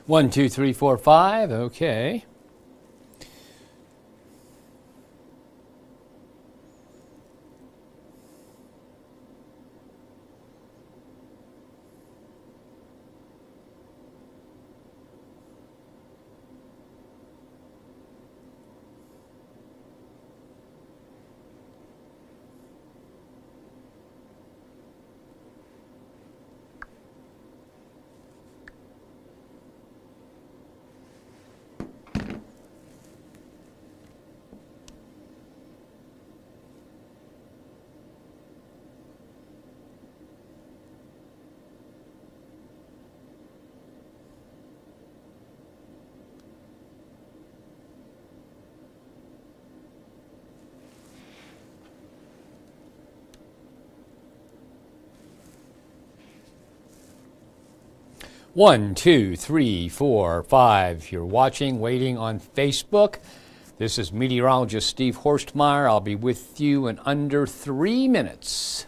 1, 2, 3, 4, 5. Okay. One, two, three, four, five. If you're watching, waiting on Facebook, this is meteorologist Steve Horstmeyer. I'll be with you in under 3 minutes.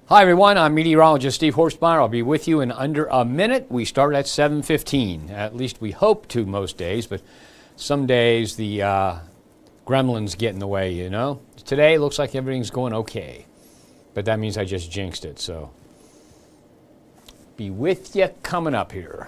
Hi everyone, I'm meteorologist Steve Horstmeyer. I'll be with you in under a minute. We start at 7:15. At least we hope to most days, but some days the gremlins get in the way, you know. Today it looks like everything's going okay, but that means I just jinxed it, so be with you coming up here.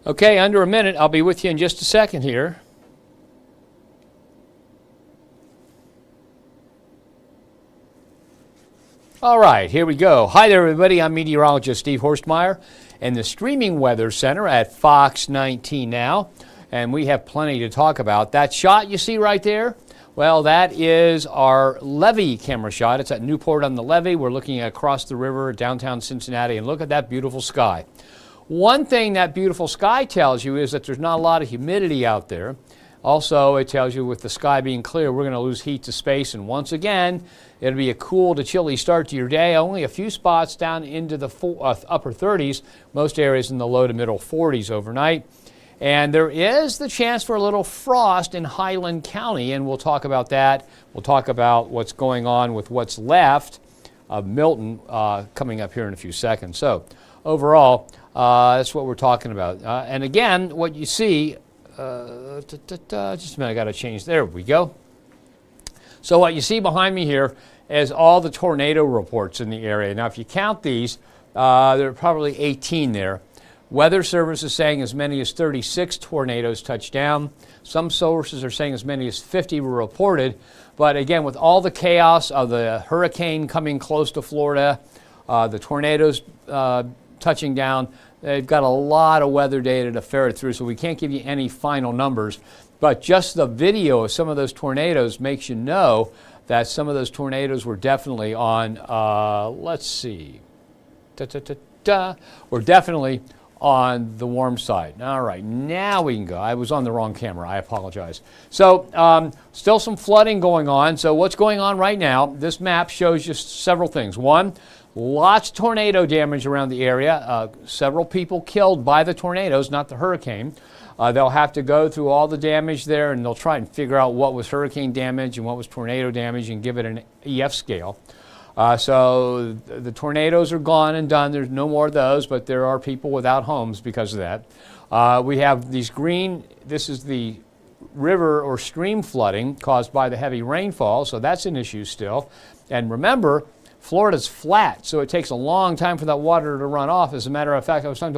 Okay, under a minute. I'll be with you in just a second here. All right, here we go. Hi there, everybody. I'm meteorologist Steve Horstmeyer in the Streaming Weather Center at Fox 19 now, and we have plenty to talk about. That shot you see right there, well, that is our levee camera shot. It's at Newport on the levee. We're looking across the river at downtown Cincinnati, and look at that beautiful sky. One thing that beautiful sky tells you is that there's not a lot of humidity out there. Also, it tells you with the sky being clear, we're going to lose heat to space, and once again, it'll be a cool to chilly start to your day. Only a few spots down into the upper 30s, most areas in the low to middle 40s overnight. And there is the chance for a little frost in Highland County, and we'll talk about that. We'll talk about what's going on with what's left of Milton coming up here in a few seconds. So overall, that's what we're talking about. And again, what you see, just a minute, I got to change. There we go. So what you see behind me here is all the tornado reports in the area. Now, if you count these, there are probably 18 there. Weather Service is saying as many as 36 tornadoes touched down. Some sources are saying as many as 50 were reported. But again, with all the chaos of the hurricane coming close to Florida, the tornadoes touching down, they've got a lot of weather data to ferret through, so we can't give you any final numbers. But just the video of some of those tornadoes makes you know that some of those tornadoes were definitely on, let's see, we're definitely on the warm side. All right, now we can go. I was on the wrong camera. I apologize. So still some flooding going on. So what's going on right now, this map shows you several things. One, lots of tornado damage around the area. Several people killed by the tornadoes, not the hurricane. They'll have to go through all the damage there, and they'll try and figure out what was hurricane damage and what was tornado damage and give it an EF scale. So the tornadoes are gone and done. There's no more of those, but there are people without homes because of that. We have these green, this is the river or stream flooding caused by the heavy rainfall, so that's an issue still. And remember, Florida's flat, so it takes a long time for that water to run off. As a matter of fact, I was talking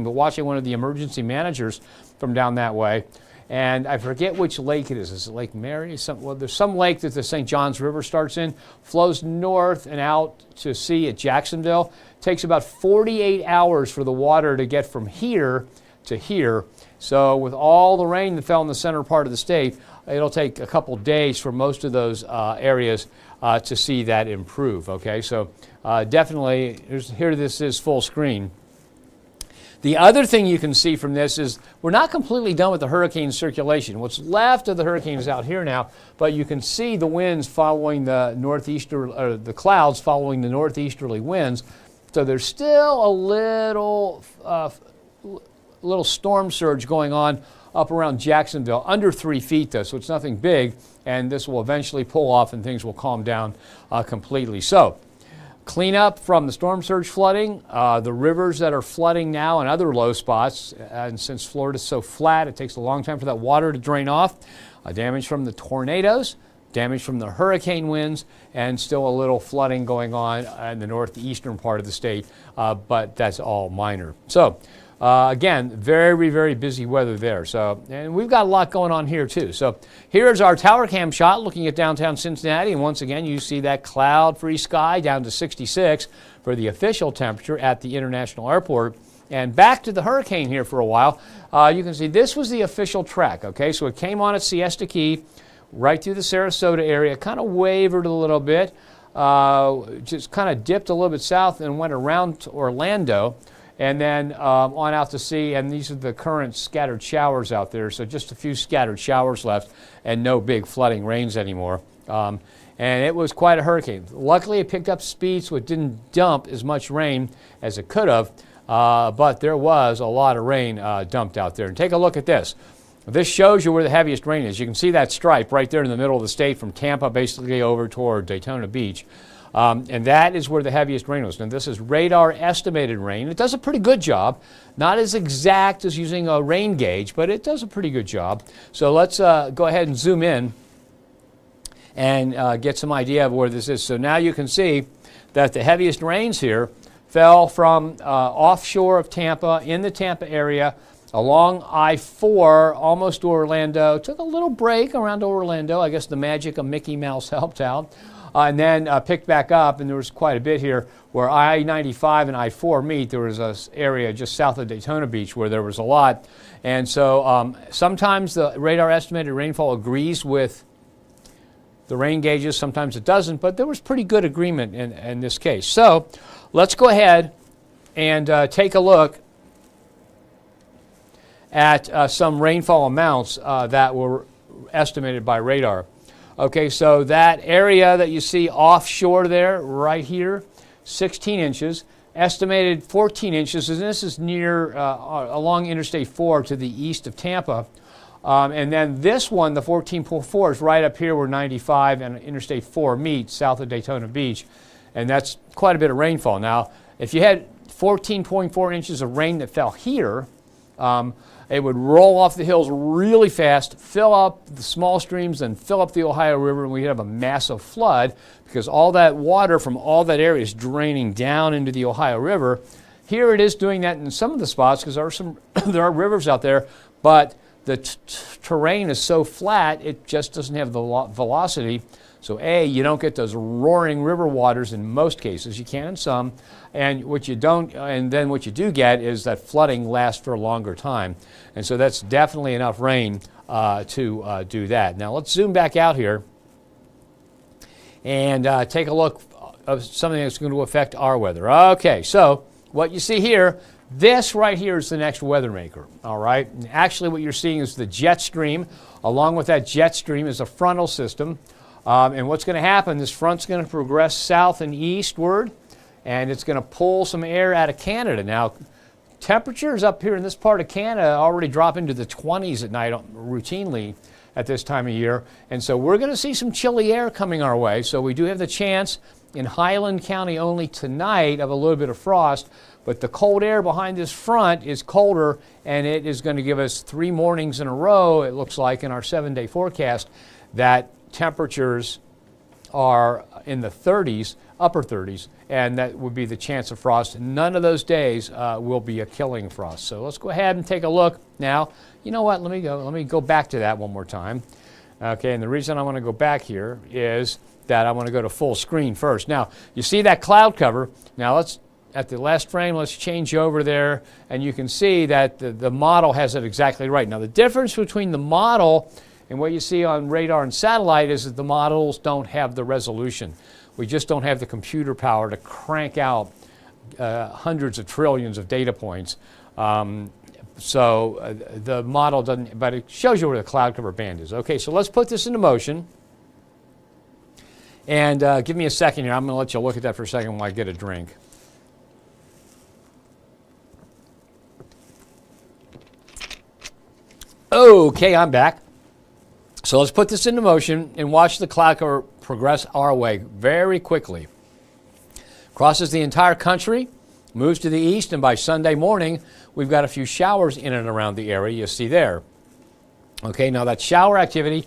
to watching one of the emergency managers from down that way. And I forget which lake it is. Is it Lake Mary? Well, there's some lake that the St. Johns River starts in, flows north and out to sea at Jacksonville. It takes about 48 hours for the water to get from here to here. So with all the rain that fell in the center part of the state, it'll take a couple days for most of those areas to see that improve. Okay, so definitely, here this is full screen. The other thing you can see from this is we're not completely done with the hurricane circulation. What's left of the hurricane is out here now, but you can see the winds following the the clouds following the northeasterly winds. So there's still a little storm surge going on up around Jacksonville, under 3 feet though, so it's nothing big, and this will eventually pull off and things will calm down completely. So clean up from the storm surge flooding, the rivers that are flooding now and other low spots, and since Florida's so flat, it takes a long time for that water to drain off. Damage from the tornadoes, damage from the hurricane winds, and still a little flooding going on in the northeastern part of the state, but that's all minor. So again, very, very busy weather there. So, and we've got a lot going on here too. So here's our tower cam shot looking at downtown Cincinnati. And once again, you see that cloud-free sky down to 66 for the official temperature at the International Airport. And back to the hurricane here for a while. You can see this was the official track. Okay, so it came on at Siesta Key, right through the Sarasota area, kind of wavered a little bit, just kind of dipped a little bit south and went around to Orlando. And then on out to sea, and these are the current scattered showers out there, so just a few scattered showers left and no big flooding rains anymore. And it was quite a hurricane. Luckily, it picked up speed, so it didn't dump as much rain as it could have, but there was a lot of rain dumped out there. And take a look at this. This shows you where the heaviest rain is. You can see that stripe right there in the middle of the state from Tampa basically over toward Daytona Beach. And that is where the heaviest rain was. Now this is radar estimated rain. It does a pretty good job. Not as exact as using a rain gauge, but it does a pretty good job. So let's go ahead and zoom in and get some idea of where this is. So now you can see that the heaviest rains here fell from offshore of Tampa, in the Tampa area, along I-4, almost to Orlando. Took a little break around Orlando. I guess the magic of Mickey Mouse helped out. And then picked back up, and there was quite a bit here where I-95 and I-4 meet. There was an area just south of Daytona Beach where there was a lot. And so sometimes the radar estimated rainfall agrees with the rain gauges, sometimes it doesn't, but there was pretty good agreement in this case. So let's go ahead and take a look at some rainfall amounts that were estimated by radar. Okay, so that area that you see offshore there, right here, 16 inches, estimated 14 inches, and this is near along Interstate 4 to the east of Tampa. And then this one, the 14.4, is right up here where 95 and Interstate 4 meet, south of Daytona Beach, and that's quite a bit of rainfall. Now, if you had 14.4 inches of rain that fell here, it would roll off the hills really fast, fill up the small streams, and fill up the Ohio River, and we'd have a massive flood because all that water from all that area is draining down into the Ohio River. Here it is doing that in some of the spots because there are rivers out there, but the terrain is so flat it just doesn't have the velocity. So A, you don't get those roaring river waters in most cases. You can in some, and what you don't, and then what you do get is that flooding lasts for a longer time, and so that's definitely enough rain to do that. Now let's zoom back out here and take a look of something that's going to affect our weather. Okay, so what you see here, This right here is the next weather maker, all right? And actually what you're seeing is the jet stream. Along with that jet stream is a frontal system. And what's going to happen, this front's going to progress south and eastward, and it's going to pull some air out of Canada. Now, temperatures up here in this part of Canada already drop into the 20s at night routinely at this time of year. And so we're going to see some chilly air coming our way. So we do have the chance in Highland County only tonight of a little bit of frost. But the cold air behind this front is colder, and it is going to give us 3 mornings in a row, it looks like, in our 7-day forecast, that temperatures are in the 30s, upper 30s, and that would be the chance of frost. None of those days will be a killing frost. So let's go ahead and take a look now. You know what? Let me go back to that one more time. Okay, and the reason I want to go back here is that I want to go to full screen first. Now, you see that cloud cover. Now let's, at the last frame, let's change over there, and you can see that the model has it exactly right. Now, the difference between the model and what you see on radar and satellite is that the models don't have the resolution. We just don't have the computer power to crank out hundreds of trillions of data points. So the model doesn't, but it shows you where the cloud cover band is. Okay, so let's put this into motion. And give me a second here. I'm going to let you look at that for a second while I get a drink. Okay, I'm back. So let's put this into motion and watch the cloud cover progress our way very quickly. Crosses the entire country, moves to the east, and by Sunday morning, we've got a few showers in and around the area you see there. Okay, now that shower activity,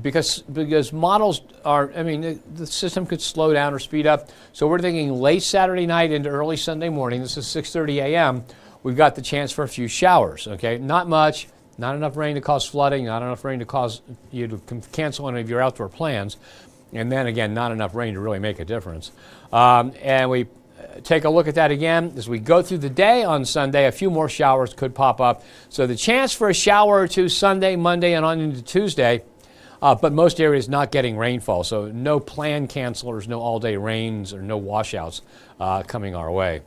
because models are, I mean, the system could slow down or speed up. So we're thinking late Saturday night into early Sunday morning. This is 6:30 a.m. We've got the chance for a few showers. Okay, not much. Not enough rain to cause flooding, not enough rain to cause you to cancel any of your outdoor plans, and then again, not enough rain to really make a difference. And we take a look at that again. As we go through the day on Sunday, a few more showers could pop up. So the chance for a shower or two Sunday, Monday, and on into Tuesday, but most areas not getting rainfall. So no planned cancelers, no all-day rains, or no washouts coming our way.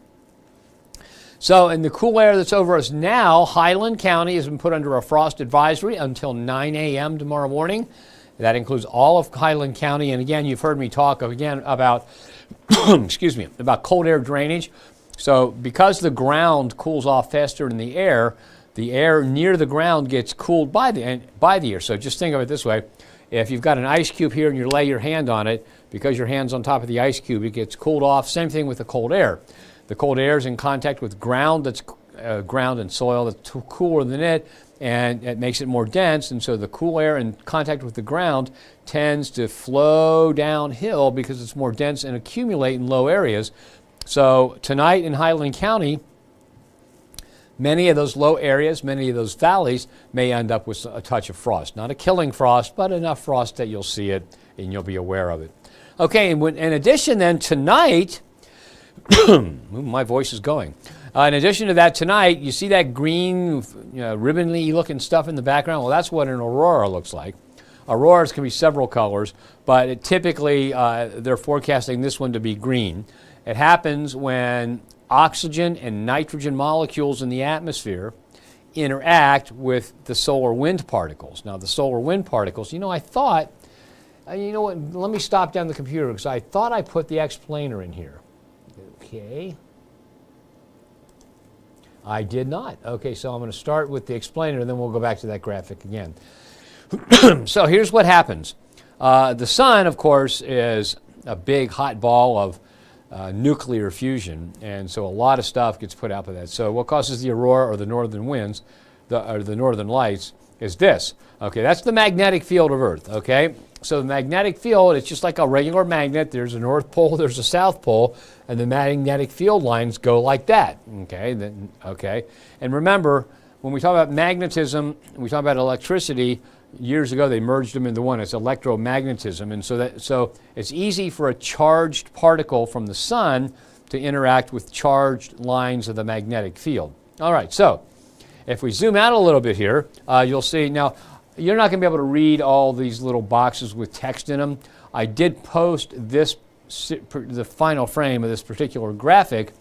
So in the cool air that's over us now, Highland County has been put under a frost advisory until 9 a.m. tomorrow morning. That includes all of Highland County. And again, you've heard me talk again about, excuse me, about cold air drainage. So because the ground cools off faster than the air near the ground gets cooled by the air. So just think of it this way. If you've got an ice cube here and you lay your hand on it, because your hand's on top of the ice cube, it gets cooled off. Same thing with the cold air. The cold air is in contact with ground that's ground and soil that's cooler than it, and it makes it more dense. And so the cool air in contact with the ground tends to flow downhill because it's more dense and accumulate in low areas. So tonight in Highland County, many of those low areas, many of those valleys may end up with a touch of frost. Not a killing frost, but enough frost that you'll see it and you'll be aware of it. Okay, and in addition then, tonight, my voice is going. In addition to that, tonight, you see that green, ribbony looking stuff in the background? Well, that's what an aurora looks like. Auroras can be several colors, but typically they're forecasting this one to be green. It happens when oxygen and nitrogen molecules in the atmosphere interact with the solar wind particles. Now, the solar wind particles, I thought, you know what, let me stop down the computer because I thought I put the explainer in here. Okay. I did not. Okay, so I'm going to start with the explainer, and then we'll go back to that graphic again. So here's what happens. The sun, of course, is a big hot ball of nuclear fusion, and so a lot of stuff gets put out by that. So what causes the aurora or the northern winds, or the northern lights, is this. Okay, that's the magnetic field of Earth, okay? So the magnetic field, it's just like a regular magnet. There's a North Pole, there's a South Pole, and the magnetic field lines go like that, okay? And remember, when we talk about magnetism, we talk about electricity, years ago they merged them into one. It's electromagnetism, and so it's easy for a charged particle from the sun to interact with charged lines of the magnetic field. All right, so if we zoom out a little bit here, you'll see now, you're not going to be able to read all these little boxes with text in them. I did post the final frame of this particular graphic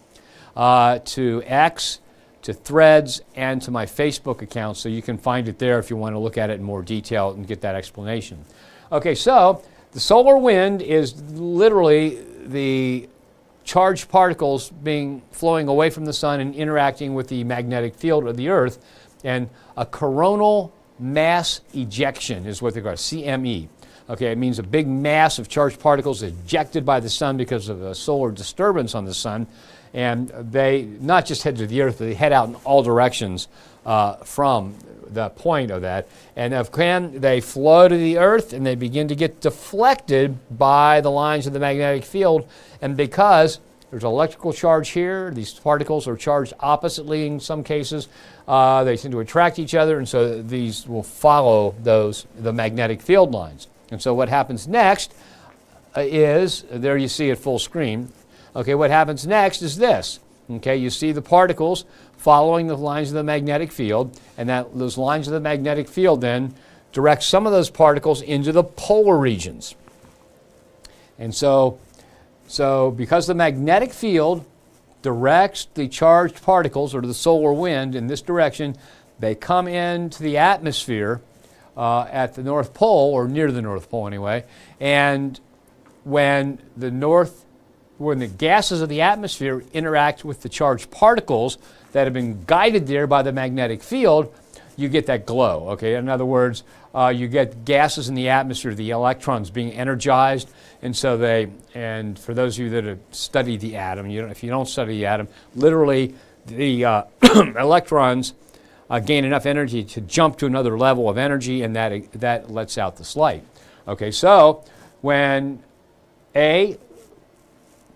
to X to Threads and to my Facebook account, so you can find it there if you want to look at it in more detail and get that explanation. Okay, so the solar wind is literally the charged particles flowing away from the sun and interacting with the magnetic field of the Earth, and a coronal mass ejection is what they call it, CME. Okay, it means a big mass of charged particles ejected by the sun because of a solar disturbance on the sun, and they not just head to the Earth, but they head out in all directions from the point of that. And they flow to the Earth and they begin to get deflected by the lines of the magnetic field. And because there's electrical charge here, these particles are charged oppositely in some cases, they tend to attract each other, and so these will follow the magnetic field lines. And so what happens next is, there you see it full screen. Okay, what happens next is this. Okay, you see the particles following the lines of the magnetic field, and those lines of the magnetic field then direct some of those particles into the polar regions. And so because the magnetic field directs the charged particles, or the solar wind, in this direction, they come into the atmosphere at the North Pole, or near the North Pole anyway, and when the gases of the atmosphere interact with the charged particles that have been guided there by the magnetic field, you get that glow. Okay, in other words, you get gases in the atmosphere, the electrons being energized, and so and for those of you that have studied the atom, if you don't study the atom, literally the electrons gain enough energy to jump to another level of energy, and that lets out this light. Okay, so when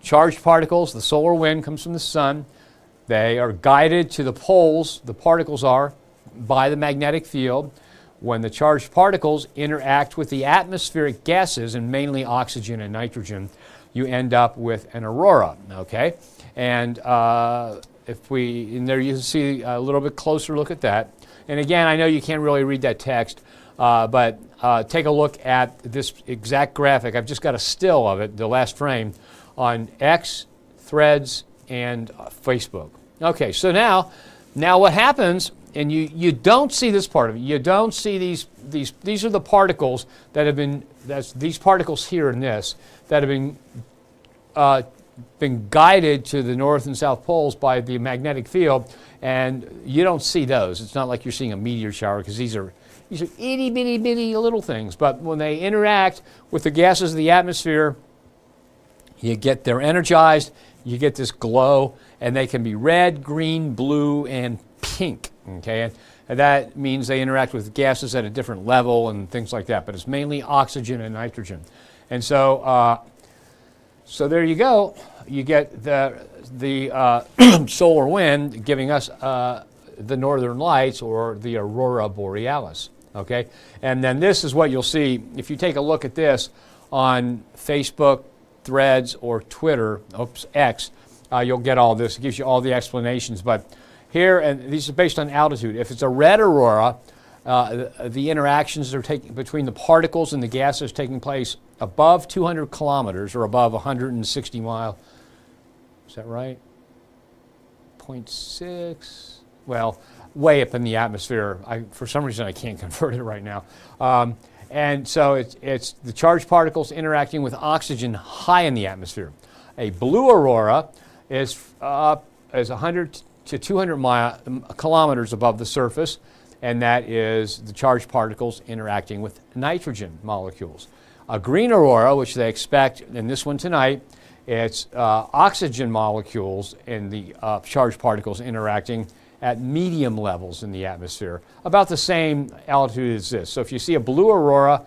charged particles, the solar wind comes from the sun, they are guided to the poles, the particles are, by the magnetic field. When the charged particles interact with the atmospheric gases, and mainly oxygen and nitrogen, you end up with an aurora, okay? And in there you can see a little bit closer look at that. And again, I know you can't really read that text, but take a look at this exact graphic. I've just got a still of it, the last frame, on X, Threads, and Facebook. Okay, so now what happens, and you don't see this part of it. You don't see these are the particles that have been, these particles here in this, that have been guided to the north and south poles by the magnetic field, and you don't see those. It's not like you're seeing a meteor shower, because these are itty bitty bitty little things. But when they interact with the gases of the atmosphere, they're energized, you get this glow, and they can be red, green, blue, and pink. Okay, and that means they interact with gases at a different level and things like that. But it's mainly oxygen and nitrogen, and so there you go. You get the solar wind giving us the northern lights, or the aurora borealis. Okay, and then this is what you'll see if you take a look at this on Facebook, Threads, or Twitter, X. You'll get all this. It gives you all the explanations. But here, and these are based on altitude. If it's a red aurora, the interactions are between the particles and the gases taking place above 200 kilometers, or above 160 miles. Is that right? 0.6. Well, way up in the atmosphere. For some reason, I can't convert it right now. And so it's the charged particles interacting with oxygen high in the atmosphere. A blue aurora is 100 to 200 kilometers above the surface, and that is the charged particles interacting with nitrogen molecules. A green aurora, which they expect in this one tonight, it's oxygen molecules and the charged particles interacting at medium levels in the atmosphere, about the same altitude as this. So if you see a blue aurora,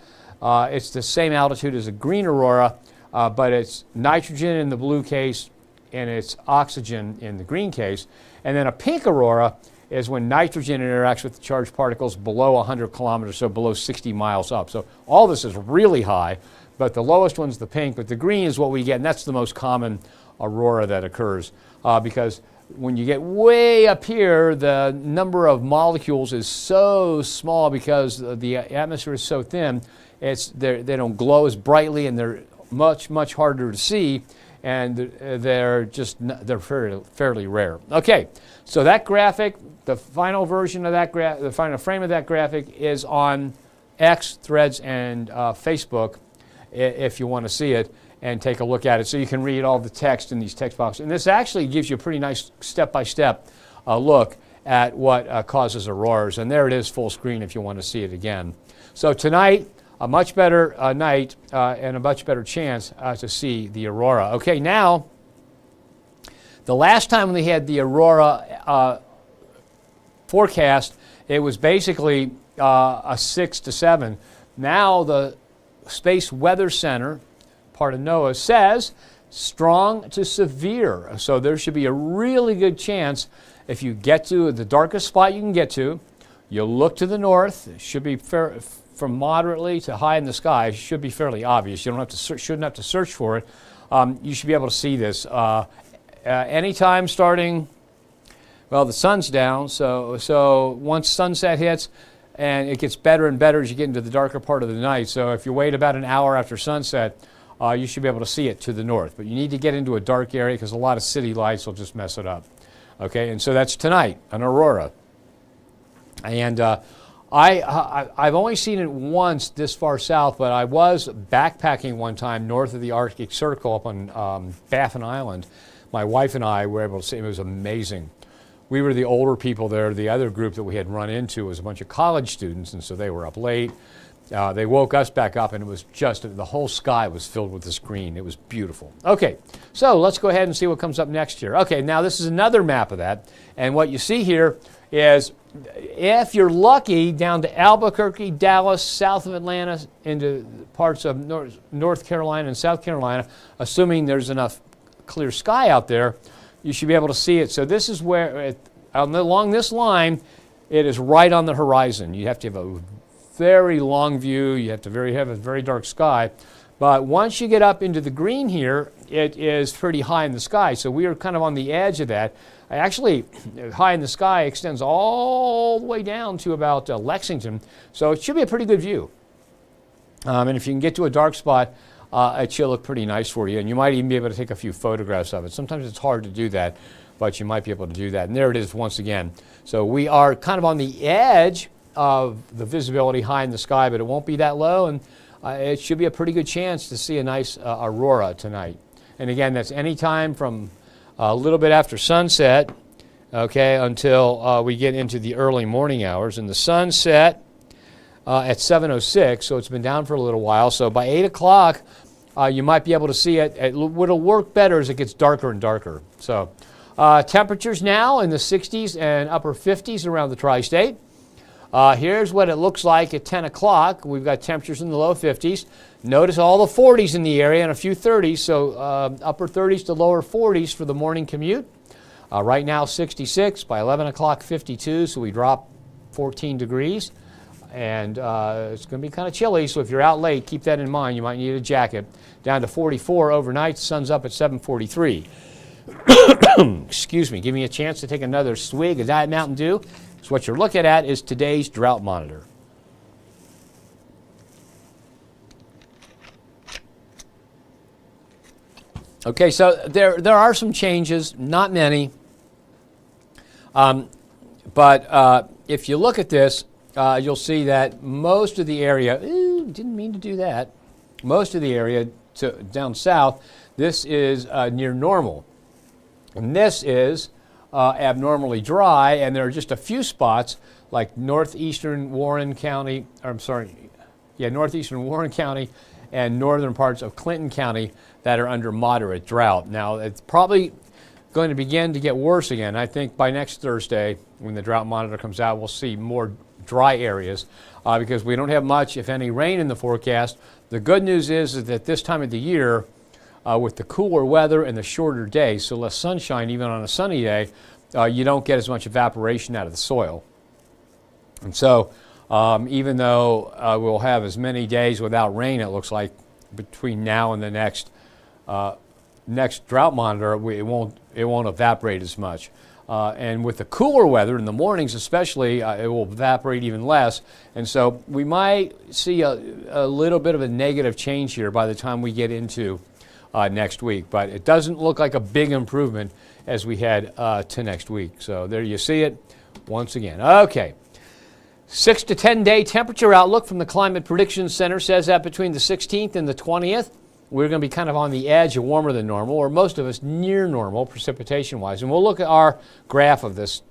it's the same altitude as a green aurora, but it's nitrogen in the blue case and it's oxygen in the green case. And then a pink aurora is when nitrogen interacts with the charged particles below 100 kilometers, so below 60 miles up. So all this is really high, but the lowest one's the pink, but the green is what we get, and that's the most common aurora that occurs, because when you get way up here, the number of molecules is so small because the atmosphere is so thin, they don't glow as brightly, and they're much, much harder to see. and they're fairly rare. Okay, so that graphic, the final version of that the final frame of that graphic is on X, Threads, and Facebook if you want to see it and take a look at it, so you can read all the text in these text boxes. And this actually gives you a pretty nice step-by-step look at what causes auroras. And there it is full screen if you want to see it again. So tonight, a much better night and a much better chance to see the aurora. Okay, now, the last time we had the aurora forecast, it was basically a 6 to 7. Now the Space Weather Center, part of NOAA, says strong to severe. So there should be a really good chance if you get to the darkest spot you can get to, you look to the north, it should be from moderately to high in the sky, it should be fairly obvious. You don't have to shouldn't have to search for it. You should be able to see this anytime starting, well, the sun's down, so once sunset hits, and it gets better and better as you get into the darker part of the night. So if you wait about an hour after sunset, you should be able to see it to the north. But you need to get into a dark area because a lot of city lights will just mess it up. Okay, and so that's tonight, an aurora. And I've only seen it once this far south, but I was backpacking one time north of the Arctic Circle up on Baffin Island. My wife and I were able to see it. It was amazing. We were the older people there. The other group that we had run into was a bunch of college students, and so they were up late. They woke us back up, and it was just, the whole sky was filled with this green. It was beautiful. Okay, so let's go ahead and see what comes up next here. Okay, now this is another map of that, and what you see here is, if you're lucky, down to Albuquerque, Dallas, south of Atlanta, into parts of North Carolina and South Carolina, assuming there's enough clear sky out there, you should be able to see it. So this is where, along this line, it is right on the horizon. You have to have a very long view. You have to have a very dark sky. But once you get up into the green here, it is pretty high in the sky. So we are kind of on the edge of that. Actually, high in the sky extends all the way down to about Lexington. So it should be a pretty good view. And if you can get to a dark spot, it should look pretty nice for you. And you might even be able to take a few photographs of it. Sometimes it's hard to do that, but you might be able to do that. And there it is once again. So we are kind of on the edge of the visibility high in the sky, but it won't be that low, and it should be a pretty good chance to see a nice aurora tonight. And again, that's any time from a little bit after sunset, okay, until we get into the early morning hours. And the sun set at 7:06, so it's been down for a little while. So by 8 o'clock, you might be able to see it. What'll work better as it gets darker and darker. So temperatures now in the 60s and upper 50s around the tri-state. Here's what it looks like at 10 o'clock. We've got temperatures in the low 50s. Notice all the 40s in the area and a few 30s, so upper 30s to lower 40s for the morning commute. Right now 66, by 11 o'clock 52, so we drop 14 degrees. And it's going to be kind of chilly, so if you're out late, keep that in mind. You might need a jacket. Down to 44 overnight, sun's up at 7:43. Excuse me, give me a chance to take another swig of Diet Mountain Dew. So what you're looking at is today's drought monitor. Okay, so there are some changes, not many. But if you look at this, you'll see that most of the area, didn't mean to do that, most of the area down south, this is near normal. And this is abnormally dry, and there are just a few spots like northeastern Warren County, northeastern Warren County and northern parts of Clinton County that are under moderate drought. Now, it's probably going to begin to get worse again. I think by next Thursday, when the drought monitor comes out, we'll see more dry areas because we don't have much, if any, rain in the forecast. The good news is that this time of the year, with the cooler weather and the shorter days, so less sunshine even on a sunny day, you don't get as much evaporation out of the soil. And so even though we'll have as many days without rain, it looks like, between now and the next drought monitor, it won't evaporate as much. And with the cooler weather in the mornings especially, it will evaporate even less. And so we might see a little bit of a negative change here by the time we get into next week. But it doesn't look like a big improvement as we head to next week. So there you see it once again. Okay. 6 to 10 day temperature outlook from the Climate Prediction Center says that between the 16th and the 20th, we're going to be kind of on the edge of warmer than normal, or most of us near normal precipitation-wise. And we'll look at our graph of this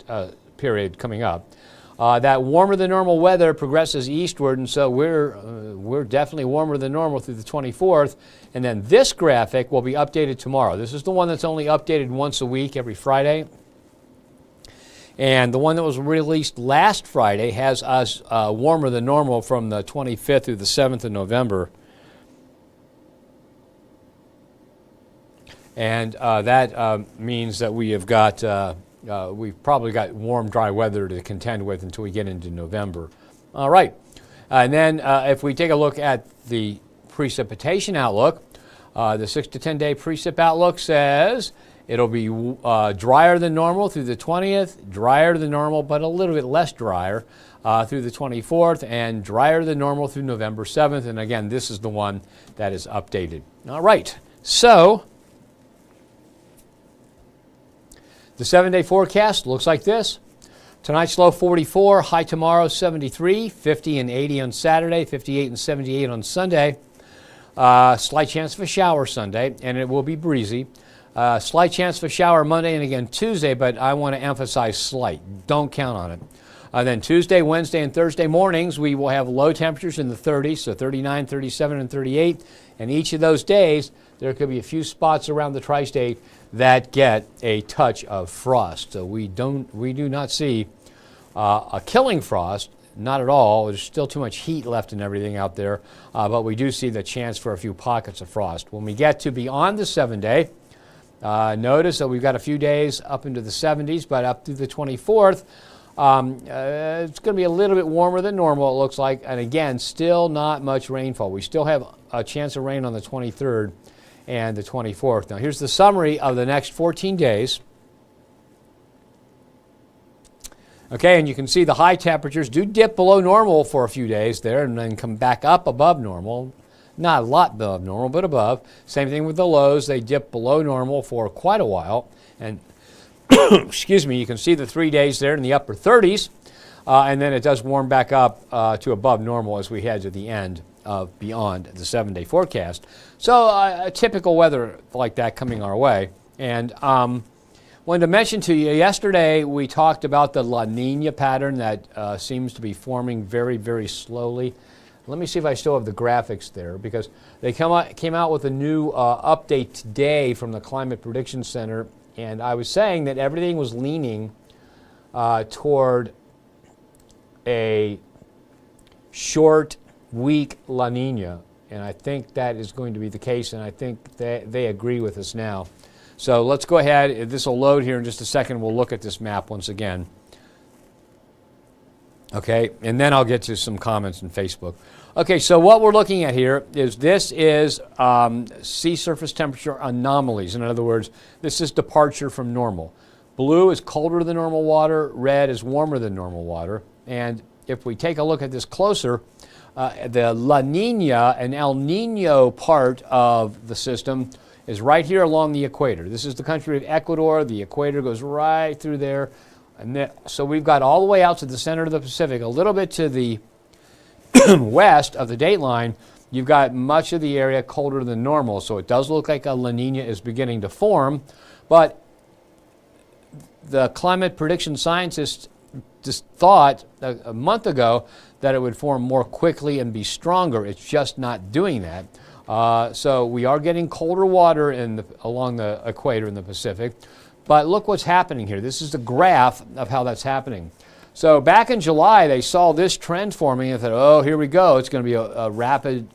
period coming up. That warmer than normal weather progresses eastward, and so we're definitely warmer than normal through the 24th. And then this graphic will be updated tomorrow. This is the one that's only updated once a week, every Friday. And the one that was released last Friday has us warmer than normal from the 25th through the 7th of November. And that means that we have got, we've probably got warm, dry weather to contend with until we get into November. All right. And then if we take a look at the precipitation outlook, the 6 to 10 day precip outlook says it'll be drier than normal through the 20th, drier than normal, but a little bit less drier through the 24th, and drier than normal through November 7th. And again, this is the one that is updated. All right. So the 7-day forecast looks like this. Tonight's low 44, high tomorrow 73, 50 and 80 on Saturday, 58 and 78 on Sunday. Slight chance of a shower Sunday, and it will be breezy. Slight chance of a shower Monday and again Tuesday, but I want to emphasize slight. Don't count on it. Then Tuesday, Wednesday, and Thursday mornings, we will have low temperatures in the 30s, so 39, 37, and 38. And each of those days, there could be a few spots around the tri-state that get a touch of frost. So we do not see a killing frost, not at all. There's still too much heat left and everything out there, but we do see the chance for a few pockets of frost. When we get to beyond the 7-day, notice that we've got a few days up into the 70s, but up through the 24th, it's going to be a little bit warmer than normal, it looks like. And again, still not much rainfall. We still have a chance of rain on the 23rd and the 24th. Now, here's the summary of the next 14 days. Okay, and you can see the high temperatures do dip below normal for a few days there and then come back up above normal. Not a lot above normal, but above. Same thing with the lows. They dip below normal for quite a while. And, excuse me, you can see the 3 days there in the upper 30s. And then it does warm back up to above normal as we head to the end of beyond the 7-day forecast. So a typical weather like that coming our way. And wanted to mention to you, yesterday we talked about the La Nina pattern that seems to be forming very, very slowly. Let me see if I still have the graphics there, because they came out with a new update today from the Climate Prediction Center, and I was saying that everything was leaning toward a short, weak La Nina, and I think that is going to be the case, and I think they agree with us now. So let's go ahead. This will load here in just a second. We'll look at this map once again. Okay, and then I'll get to some comments on Facebook. Okay, so what we're looking at here is sea surface temperature anomalies. In other words, this is departure from normal. Blue is colder than normal water. Red is warmer than normal water. And if we take a look at this closer, the La Nina and El Nino part of the system is right here along the equator. This is the country of Ecuador. The equator goes right through there. And so we've got all the way out to the center of the Pacific, a little bit to the west of the date line. You've got much of the area colder than normal, so it does look like a La Nina is beginning to form. But the climate prediction scientists just thought a month ago that it would form more quickly and be stronger. It's just not doing that. So we are getting colder water along the equator in the Pacific. But look what's happening here. This is the graph of how that's happening. So back in July, they saw this trend forming and thought, oh, here we go. It's going to be a rapid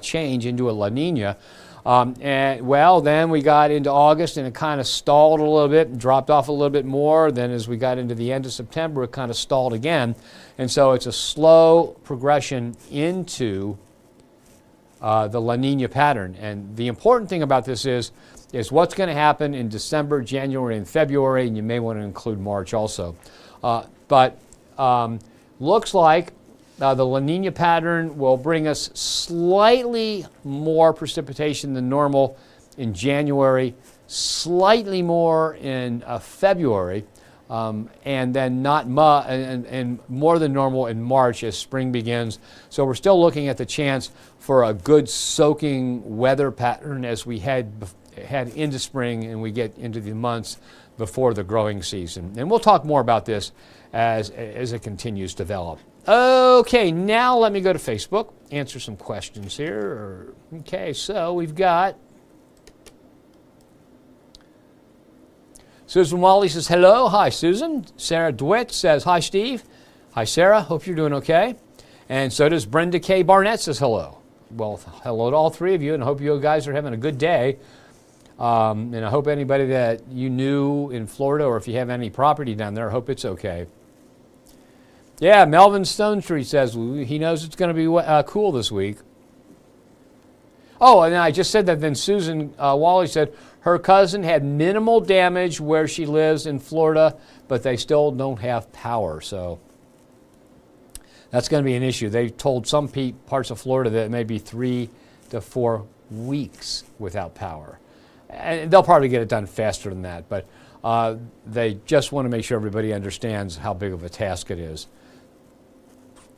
change into a La Nina. Then we got into August and it kind of stalled a little bit and dropped off a little bit more. Then as we got into the end of September, it kind of stalled again. And so it's a slow progression into the La Nina pattern. And the important thing about this is what's going to happen in December, January, and February, and you may want to include March also. But looks like the La Nina pattern will bring us slightly more precipitation than normal in January, slightly more in February, and then and more than normal in March as spring begins. So we're still looking at the chance for a good soaking weather pattern as we head into spring and we get into the months before the growing season. And we'll talk more about this as it continues to develop. Okay, now let me go to Facebook, answer some questions here. Okay, so we've got Susan Wally says, hello. Hi, Susan. Sarah DeWitt says, hi, Steve. Hi, Sarah. Hope you're doing okay. And so does Brenda K. Barnett says, hello. Well, hello to all three of you, and I hope you guys are having a good day. And I hope anybody that you knew in Florida, or if you have any property down there, I hope it's okay. Yeah, Melvin Stonetree says he knows it's going to be cool this week. Oh, and I just said that then Susan Wally said her cousin had minimal damage where she lives in Florida, but they still don't have power. So that's going to be an issue. They told some parts of Florida that it may be 3 to 4 weeks without power. And they'll probably get it done faster than that, but they just want to make sure everybody understands how big of a task it is.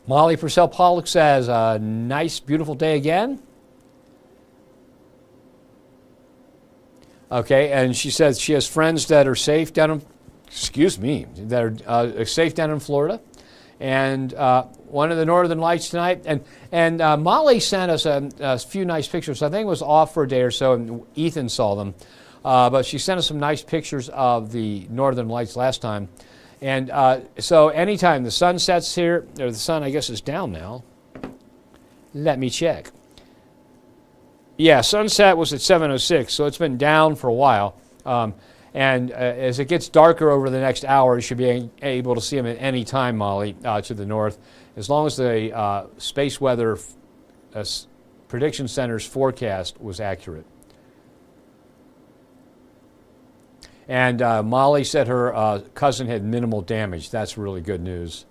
Molly Purcell Pollock says, nice, beautiful day again. Okay, and she says she has friends that are safe down in, safe down in Florida. And one of the Northern Lights tonight. And Molly sent us a few nice pictures. I think it was off for a day or so, and Ethan saw them. But she sent us some nice pictures of the Northern Lights last time. And so anytime the sun sets here, or the sun, I guess, is down now. Let me check. Yeah, sunset was at 7:06, so it's been down for a while. And as it gets darker over the next hour, you should be able to see them at any time, Molly, to the north, as long as the Space Weather Prediction Center's forecast was accurate. And Molly said her cousin had minimal damage. That's really good news.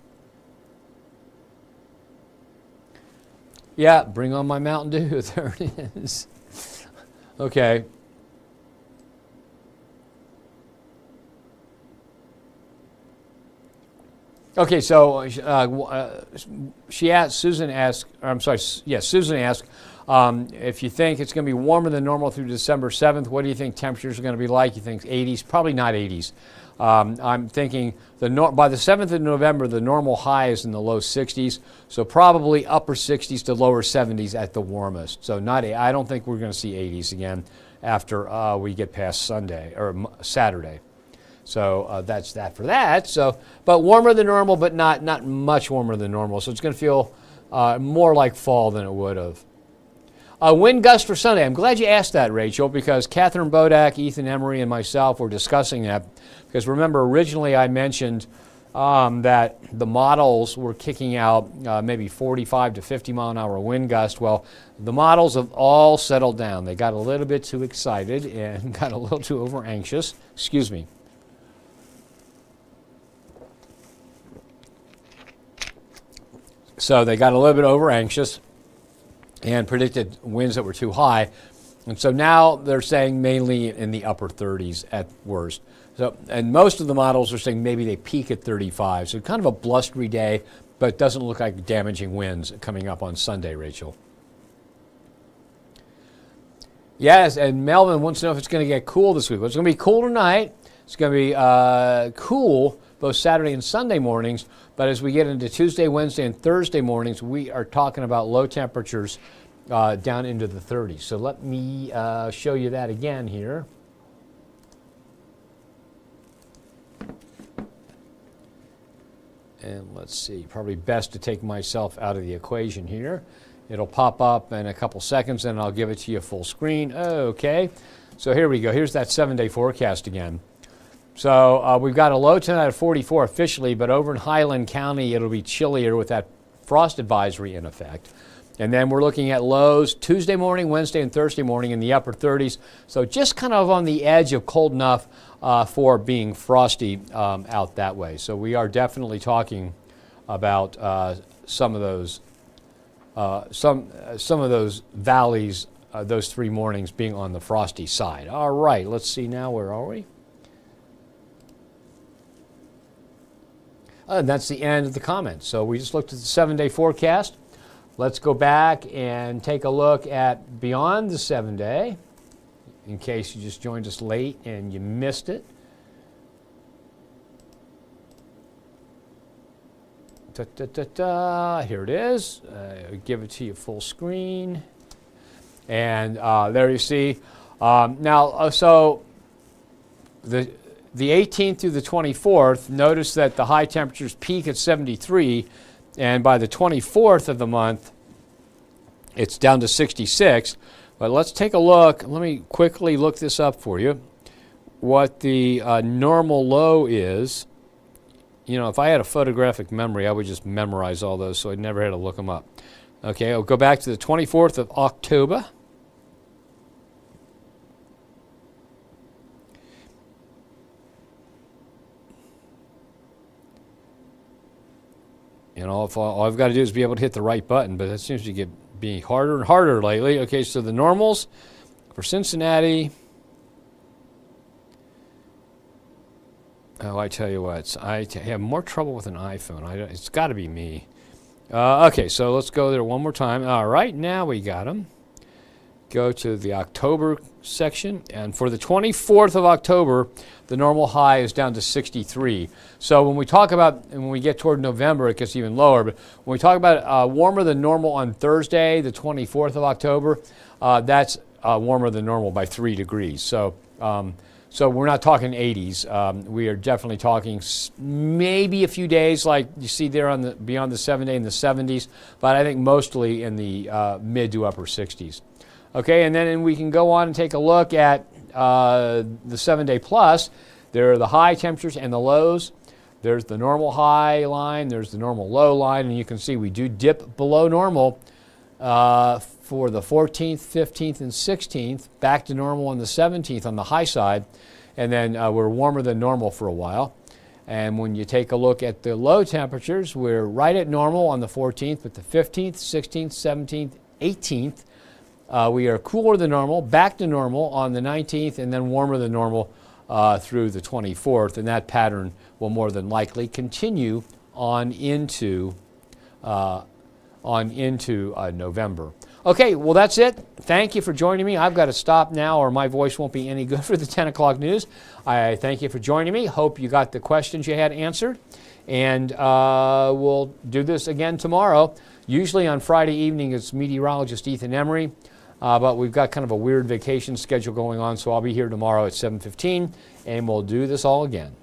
Yeah, bring on my Mountain Dew. There it is. Okay. Okay, so she asked, Susan asked, Susan asked, if you think it's going to be warmer than normal through December 7th, what do you think temperatures are going to be like? You think 80s? Probably not 80s. I'm thinking by the 7th of November, the normal high is in the low 60s, so probably upper 60s to lower 70s at the warmest. So I don't think we're going to see 80s again after we get past Sunday or Saturday. So that's that for that. So, but warmer than normal, but not much warmer than normal. So it's going to feel more like fall than it would have. Wind gust for Sunday. I'm glad you asked that, Rachel, because Catherine Bodak, Ethan Emery, and myself were discussing that. Because remember, originally I mentioned that the models were kicking out maybe 45 to 50 mile an hour wind gust. Well, the models have all settled down. They got a little bit too excited and got a little too over anxious. Excuse me. So they got a little bit over anxious and predicted winds that were too high. And so now they're saying mainly in the upper 30s at worst. So, and most of the models are saying maybe they peak at 35. So kind of a blustery day, but it doesn't look like damaging winds coming up on Sunday, Rachel. Yes, and Melvin wants to know if it's going to get cool this week. Well, it's going to be cool tonight. It's going to be cool both Saturday and Sunday mornings. But as we get into Tuesday, Wednesday, and Thursday mornings, we are talking about low temperatures down into the 30s. So let me show you that again here. And let's see, probably best to take myself out of the equation here. It'll pop up in a couple seconds and I'll give it to you full screen. Okay, so here we go. Here's that 7-day forecast again. So we've got a low tonight of 44 officially, but over in Highland County it'll be chillier with that frost advisory in effect. And then we're looking at lows Tuesday morning, Wednesday, and Thursday morning in the upper 30s. So just kind of on the edge of cold enough for being frosty out that way. So we are definitely talking about some of those valleys those 3 mornings being on the frosty side. All right, let's see now, where are we? And that's the end of the comments. So we just looked at the 7-day forecast. Let's go back and take a look at beyond the 7-day, in case you just joined us late and you missed it. Here it is. Give it to you full screen. And there you see. So the 18th through the 24th, notice that the high temperatures peak at 73, and by the 24th of the month, it's down to 66. But let's take a look. Let me quickly look this up for you. What the normal low is. You know, if I had a photographic memory, I would just memorize all those, so I'd never had to look them up. Okay, I'll go back to the 24th of October. You know, all I've got to do is be able to hit the right button, but that seems to be harder and harder lately. Okay, so the normals for Cincinnati. Oh, I tell you what, I have more trouble with an iPhone. It's got to be me. Okay, so let's go there one more time. All right, now we got them. Go to the October section, and for the 24th of October, the normal high is down to 63. So when we talk about, and when we get toward November, it gets even lower, but when we talk about warmer than normal on Thursday, the 24th of October, that's warmer than normal by 3 degrees. So we're not talking 80s. We are definitely talking maybe a few days like you see there on the beyond the 7-day in the 70s, but I think mostly in the mid to upper 60s. Okay, and then we can go on and take a look at the 7-day plus. There are the high temperatures and the lows. There's the normal high line, there's the normal low line, and you can see we do dip below normal for the 14th, 15th, and 16th, back to normal on the 17th on the high side, and then we're warmer than normal for a while. And when you take a look at the low temperatures, we're right at normal on the 14th, but the 15th, 16th, 17th, 18th, we are cooler than normal, back to normal on the 19th, and then warmer than normal through the 24th, and that pattern will more than likely continue on into November. Okay, well, that's it. Thank you for joining me. I've got to stop now or my voice won't be any good for the 10 o'clock news. I thank you for joining me. Hope you got the questions you had answered. And we'll do this again tomorrow. Usually on Friday evening, it's meteorologist Ethan Emery. But we've got kind of a weird vacation schedule going on, so I'll be here tomorrow at 7:15, and we'll do this all again.